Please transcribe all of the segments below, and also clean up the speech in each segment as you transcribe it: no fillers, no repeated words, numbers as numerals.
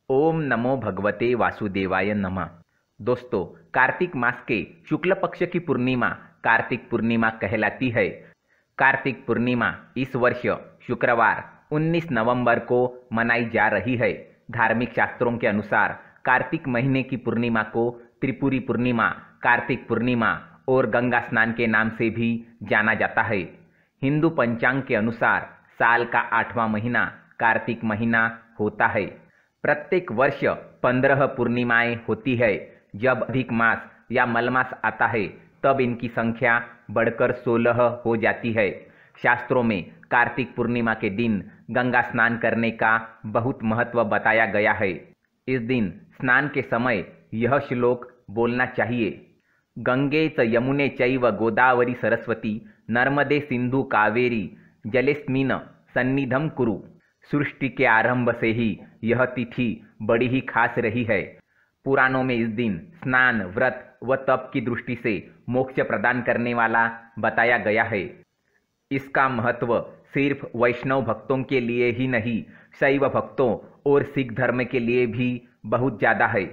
ओम नमो भगवते वासुदेवाय नमः। दोस्तों, कार्तिक मास के शुक्ल पक्ष की पूर्णिमा कार्तिक पूर्णिमा कहलाती है। कार्तिक पूर्णिमा इस वर्ष शुक्रवार 19 नवंबर को मनाई जा रही है। धार्मिक शास्त्रों के अनुसार कार्तिक महीने की पूर्णिमा को त्रिपुरी पूर्णिमा, कार्तिक पूर्णिमा और गंगा स्नान के नाम से भी जाना जाता है। हिंदू पंचांग के अनुसार साल का 8वां महीना कार्तिक महीना होता है। प्रत्येक वर्ष 15 पूर्णिमाएं होती है। जब अधिक मास या मलमास आता है तब इनकी संख्या बढ़कर 16 हो जाती है। शास्त्रों में कार्तिक पूर्णिमा के दिन गंगा स्नान करने का बहुत महत्व बताया गया है। इस दिन स्नान के समय यह श्लोक बोलना चाहिए। गंगे च यमुने चैव गोदावरी सरस्वती नर्मदे सिंधु कावेरी जलेस्मिन सन्निधम कुरु। सृष्टि के आरंभ से ही यह तिथि बड़ी ही खास रही है। पुराणों में इस दिन स्नान, व्रत व तप की दृष्टि से मोक्ष प्रदान करने वाला बताया गया है। इसका महत्व सिर्फ वैष्णव भक्तों के लिए ही नहीं, शैव भक्तों और सिख धर्म के लिए भी बहुत ज़्यादा है।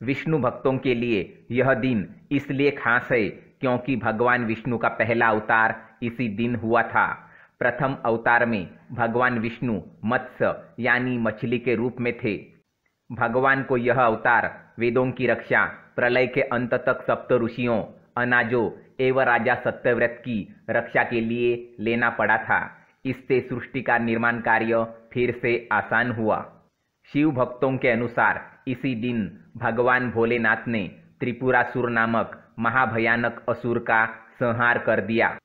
विष्णु भक्तों के लिए यह दिन इसलिए खास है क्योंकि भगवान विष्णु का पहला अवतार इसी दिन हुआ था। प्रथम अवतार में भगवान विष्णु मत्स्य यानी मछली के रूप में थे। भगवान को यह अवतार वेदों की रक्षा, प्रलय के अंत तक सप्त ऋषियों, अनाजों एवं राजा सत्यव्रत की रक्षा के लिए लेना पड़ा था। इससे सृष्टि का निर्माण कार्य फिर से आसान हुआ। शिव भक्तों के अनुसार इसी दिन भगवान भोलेनाथ ने त्रिपुरासुर नामक महाभयानक असुर का संहार कर दिया,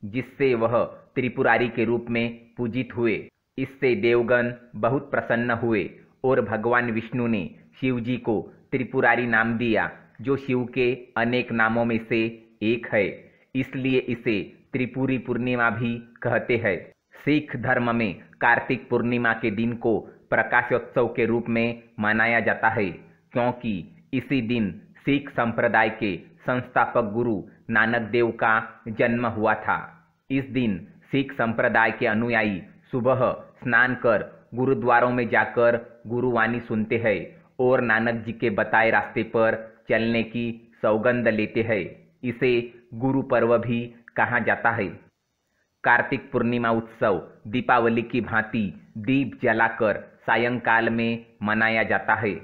जिससे वह त्रिपुरारी के रूप में पूजित हुए। इससे देवगण बहुत प्रसन्न हुए और भगवान विष्णु ने शिव जी को त्रिपुरारी नाम दिया, जो शिव के अनेक नामों में से एक है। इसलिए इसे त्रिपुरी पूर्णिमा भी कहते हैं। सिख धर्म में कार्तिक पूर्णिमा के दिन को प्रकाशोत्सव के रूप में मनाया जाता है, क्योंकि इसी दिन सिख संप्रदाय के संस्थापक गुरु नानक देव का जन्म हुआ था। इस दिन सिख संप्रदाय के अनुयायी सुबह स्नान कर गुरुद्वारों में जाकर गुरुवाणी सुनते हैं और नानक जी के बताए रास्ते पर चलने की सौगंध लेते हैं। इसे गुरु पर्व भी कहा जाता है। कार्तिक पूर्णिमा उत्सव दीपावली की भांति दीप जलाकर सायंकाल में मनाया जाता है।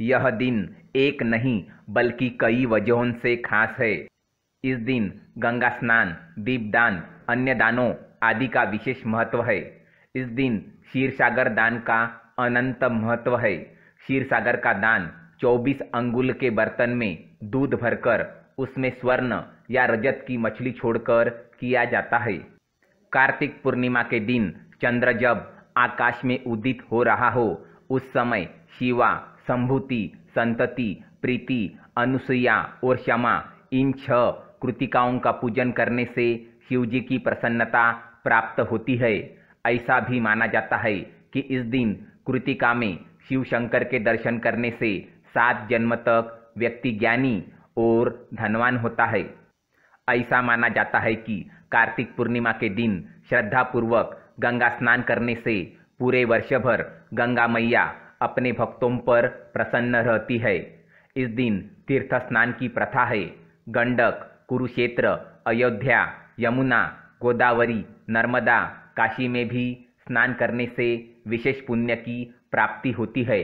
यह दिन एक नहीं बल्कि कई वजहों से खास है। इस दिन गंगा स्नान, दीपदान, अन्य दानों आदि का विशेष महत्व है। इस दिन क्षीरसागर दान का अनंत महत्व है। क्षीरसागर का दान 24 अंगुल के बर्तन में दूध भरकर उसमें स्वर्ण या रजत की मछली छोड़कर किया जाता है। कार्तिक पूर्णिमा के दिन चंद्र जब आकाश में उदित हो रहा हो, उस समय शिवा, संभूति, संतति, प्रीति, अनुसुईया और क्षमा इन 6 कृतिकाओं का पूजन करने से शिव जी की प्रसन्नता प्राप्त होती है। ऐसा भी माना जाता है कि इस दिन कृतिका में शिव शंकर के दर्शन करने से 7 जन्म तक व्यक्ति ज्ञानी और धनवान होता है। ऐसा माना जाता है कि कार्तिक पूर्णिमा के दिन श्रद्धापूर्वक गंगा स्नान करने से पूरे वर्ष भर गंगा मैया अपने भक्तों पर प्रसन्न रहती है। इस दिन तीर्थ स्नान की प्रथा है। गंडक, कुरुक्षेत्र, अयोध्या, यमुना, गोदावरी, नर्मदा, काशी में भी स्नान करने से विशेष पुण्य की प्राप्ति होती है।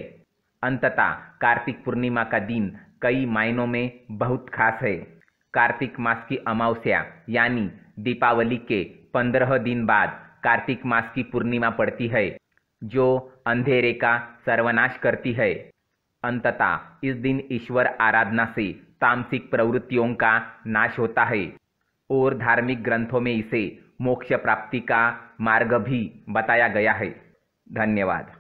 अंततः कार्तिक पूर्णिमा का दिन कई मायनों में बहुत खास है। कार्तिक मास की अमावस्या यानी दीपावली के 15 दिन बाद कार्तिक मास की पूर्णिमा पड़ती है, जो अंधेरे का सर्वनाश करती है। अंततः इस दिन ईश्वर आराधना से तामसिक प्रवृत्तियों का नाश होता है और धार्मिक ग्रंथों में इसे मोक्ष प्राप्ति का मार्ग भी बताया गया है। धन्यवाद।